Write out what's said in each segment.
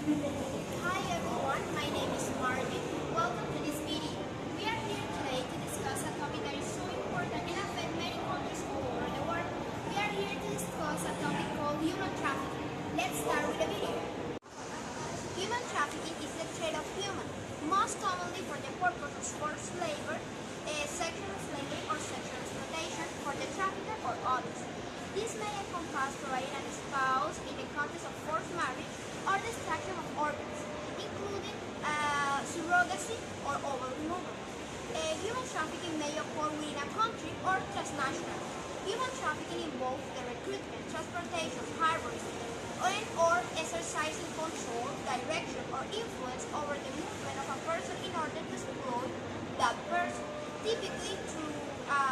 Hi everyone, my name is Maryi. Welcome to this video. We are here today to discuss a topic that is so important and affects many countries all over the world. We are here to discuss a topic called human trafficking. Let's start with the video. Human trafficking is the trade of humans, most commonly for the purpose of forced labor, sexual slavery or sexual exploitation for the trafficker or others. This may encompass providing a spouse in the context of forced marriage or the extraction of organs, including surrogacy or organ removal. Human trafficking may occur within a country or transnational. Human trafficking involves the recruitment, transportation, harboring, and/or exercising control, direction, or influence over the movement of a person in order to exploit that person, typically through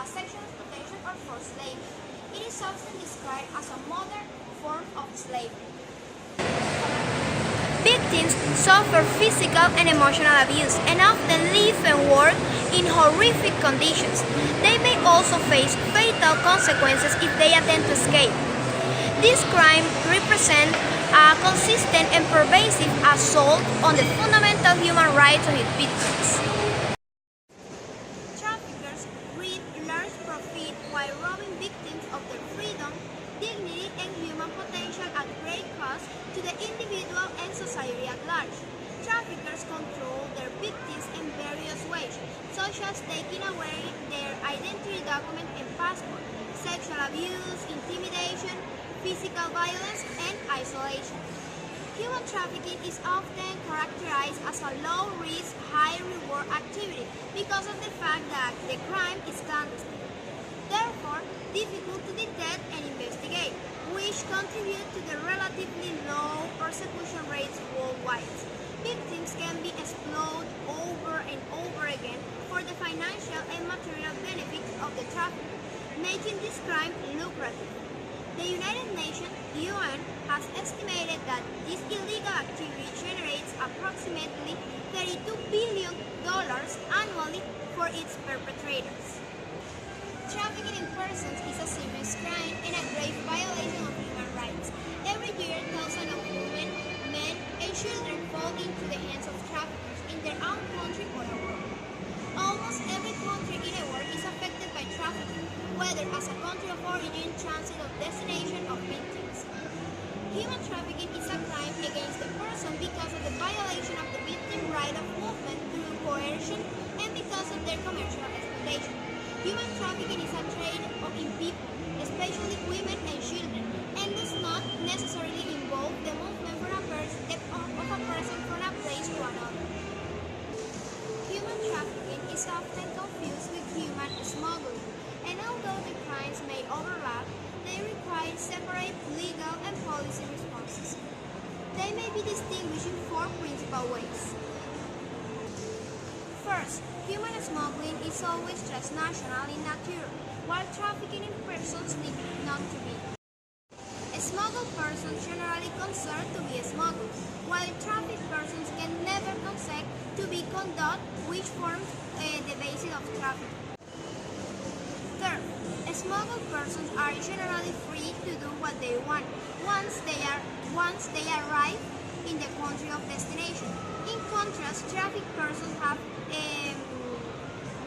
sexual exploitation or forced labor. It is often described as a modern form of slavery. Victims suffer physical and emotional abuse and often live and work in horrific conditions. They may also face fatal consequences if they attempt to escape. This crime represents a consistent and pervasive assault on the fundamental human rights of its victims. Traffickers reap large profit while robbing victims of their freedom, dignity, and human potential at great cost to the individual and society at large. Traffickers control their victims in various ways, such as taking away their identity document and passport, sexual abuse, intimidation, physical violence, and isolation. Human trafficking is often characterized as a low-risk, high-reward activity because of the fact that the crime is clandestine, therefore difficult to detect and investigate, which contribute to the relatively low prosecution rates worldwide. Victims can be exploited over and over again for the financial and material benefits of the trafficker, making this crime lucrative. The United Nations (UN) has estimated that this illegal activity generates approximately $32 billion annually for its perpetrators. Trafficking in persons is a serious crime and a grave violation of human rights. Every year, thousands of women, men, and children fall into the hands of traffickers in their own country or abroad. Almost every country in the world is affected by trafficking, whether as a country of origin, transit, or destination of victims. Human trafficking is a crime against the person because of the violation of the victim's right of movement through coercion and because of their commercial exploitation. Human trafficking is a trade in people, especially women and children, and does not necessarily involve the movement of a person from a place to another. Human trafficking is often confused with human smuggling, and although the crimes may overlap, they require separate legal and policy responses. They may be distinguished in four principal ways. First, human smuggling is always transnational in nature, while trafficking in persons need not to be. Smuggled persons generally consent to be smuggled, while trafficked persons can never consent to be conducted, which forms the basis of trafficking. Third, smuggled persons are generally free to do what they want once they arrive in the country of destination. In contrast, trafficked persons have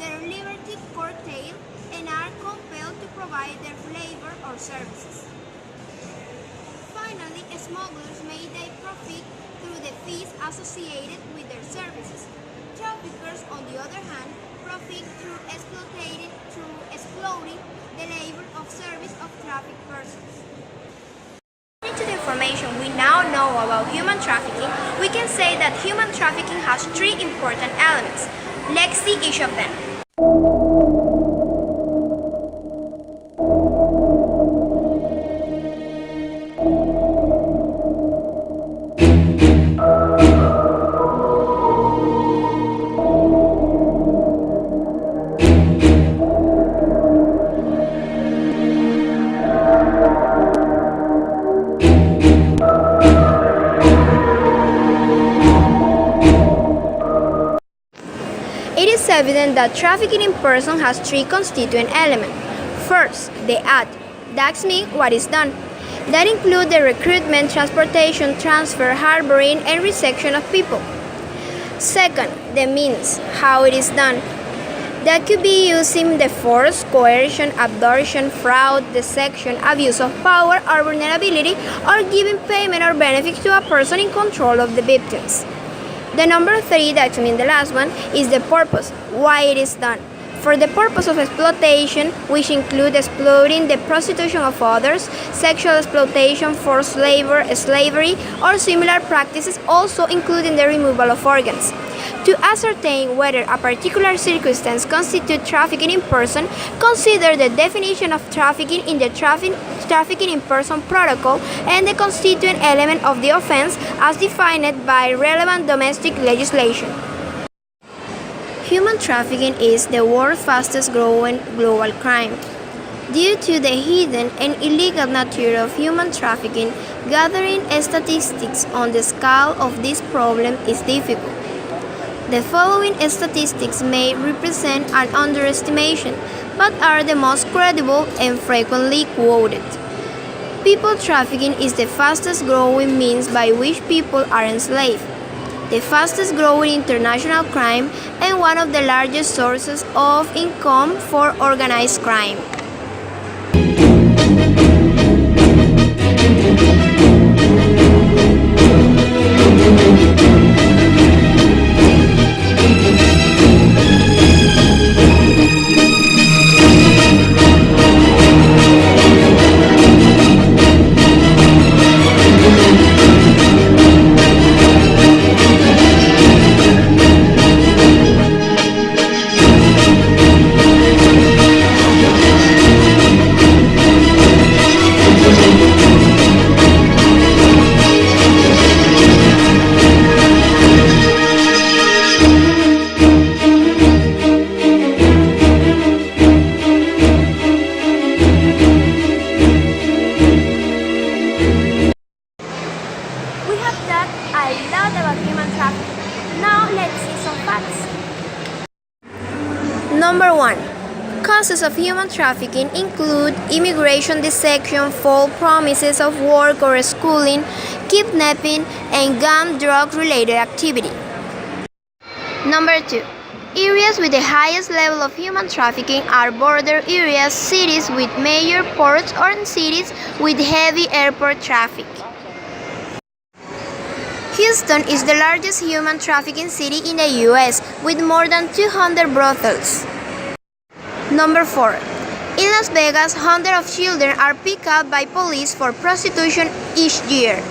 their liberty curtailed and are compelled to provide their labor or services. Finally, smugglers may profit through the fees associated with their services. Traffickers, on the other hand, profit through exploiting the labor of service of trafficked persons. According to the information we now know about human trafficking, we can say that human trafficking has three important elements. Let's see each of them. It is evident that trafficking in person has three constituent elements. First, the act. That means what is done. that include the recruitment, transportation, transfer, harboring, and reception of people. Second, the means, how it is done. That could be using the force, coercion, abduction, fraud, deception, abuse of power or vulnerability, or giving payment or benefits to a person in control of the victims. The number three, that means the last one, is the purpose, why it is done. For the purpose of exploitation, which include exploiting the prostitution of others, sexual exploitation, forced labor, slavery, or similar practices, also including the removal of organs. To ascertain whether a particular circumstance constitutes trafficking in person, consider the definition of trafficking in the Trafficking in Person Protocol and the constituent element of the offense as defined by relevant domestic legislation. Human trafficking is the world's fastest growing global crime. Due to the hidden and illegal nature of human trafficking, gathering statistics on the scale of this problem is difficult. The following statistics may represent an underestimation, but are the most credible and frequently quoted. People trafficking is the fastest growing means by which people are enslaved, the fastest growing international crime, and one of the largest sources of income for organized crime. We have talked a lot about human trafficking. Now let's see some facts. Number 1. Causes of human trafficking include immigration deception, false promises of work or schooling, kidnapping, and gun drug-related activity. Number 2. Areas with the highest level of human trafficking are border areas, cities with major ports, or cities with heavy airport traffic. Houston is the largest human trafficking city in the U.S., with more than 200 brothels. Number 4. In Las Vegas, hundreds of children are picked up by police for prostitution each year.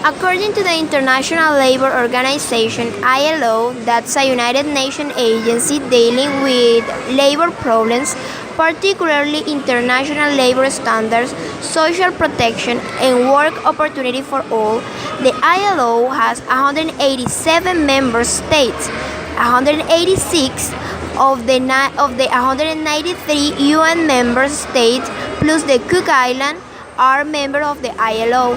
According to the International Labour Organization, ILO, that's a United Nations agency dealing with labor problems, particularly international labor standards, social protection, and work opportunity for all, the ILO has 187 member states. 186 of the 193 UN member states plus the Cook Islands are members of the ILO.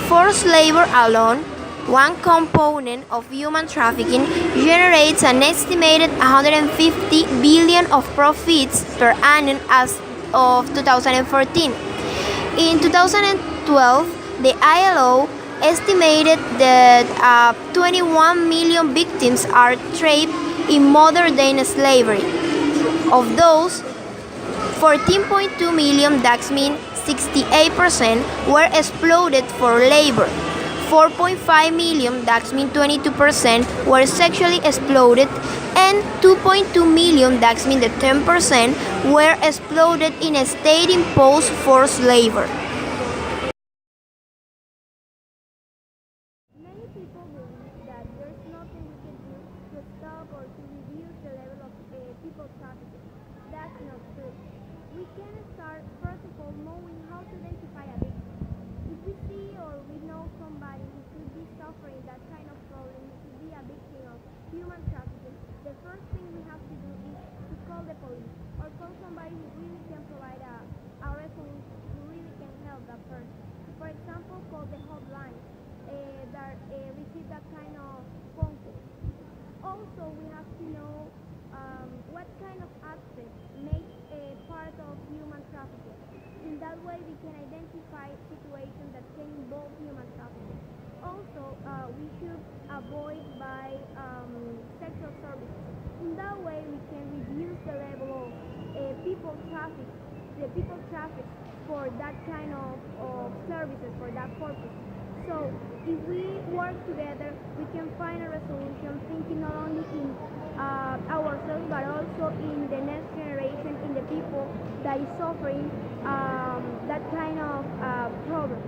Forced labor alone, one component of human trafficking, generates an estimated 150 billion of profits per annum as of 2014. In 2012, the ILO estimated that 21 million victims are trapped in modern-day slavery. Of those, 14.2 million, that means 68%, were exploited for labor. 4.5 million, that means 22%, were sexually exploited, and 2.2 million, that means the 10%, were exploited in a state-imposed forced labor. Many people believe that there's nothing we can do to stop or to reduce the level of people trafficking. That's not true. We can start, first of all, knowing how to identify a victim. If we see or we know somebody who could be suffering that kind of problem, who could be a victim of human trafficking, the first thing we have to do is to call the police or call somebody who really can provide a response, who really can help that person. For example, call the hotline that receive that kind of phone call. Also, we have to know what kind of aspects make a part of human trafficking. In that way we can identify situations that can involve human trafficking. Also, we should avoid by sexual services. In that way, we can reduce the level of people traffic, the people traffic for that kind of services, for that purpose. So, if we work together, we can find a resolution thinking not only in ourselves, but also in the next generation, in the people that is suffering that kind of problems.